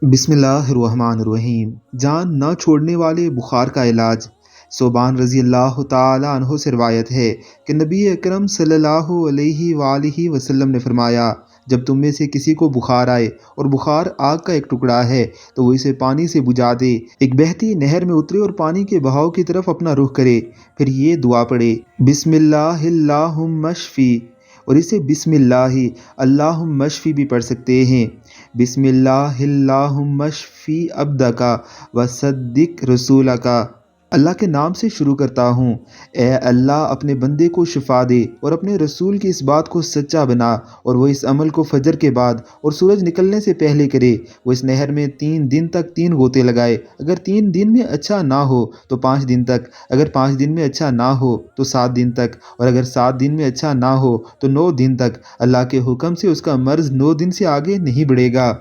بسم اللہ الرحمن الرحیم۔ جان نہ چھوڑنے والے بخار کا علاج۔ صوبان رضی اللہ تعالی عنہ سے روایت ہے کہ نبی اکرم صلی اللہ علیہ وآلہ وسلم نے فرمایا، جب تم میں سے کسی کو بخار آئے اور بخار آگ کا ایک ٹکڑا ہے تو وہ اسے پانی سے بجھا دے، ایک بہتی نہر میں اترے اور پانی کے بہاؤ کی طرف اپنا رخ کرے، پھر یہ دعا پڑھے، بسم اللہ اللہم اشفی، اور اسے بسم اللہ اللہم اشفی بھی پڑھ سکتے ہیں۔ بسم اللہ اللہم اشفی عبدک وصدق رسولک۔ اللہ کے نام سے شروع کرتا ہوں، اے اللہ اپنے بندے کو شفا دے اور اپنے رسول کی اس بات کو سچا بنا، اور وہ اس عمل کو فجر کے بعد اور سورج نکلنے سے پہلے کرے۔ وہ اس نہر میں 3 دن تک 3 غوطے لگائے، اگر 3 دن میں اچھا نہ ہو تو 5 دن تک، اگر 5 دن میں اچھا نہ ہو تو 7 دن تک، اور اگر 7 دن میں اچھا نہ ہو تو 9 دن تک۔ اللہ کے حکم سے اس کا مرض 9 دن سے آگے نہیں بڑھے گا۔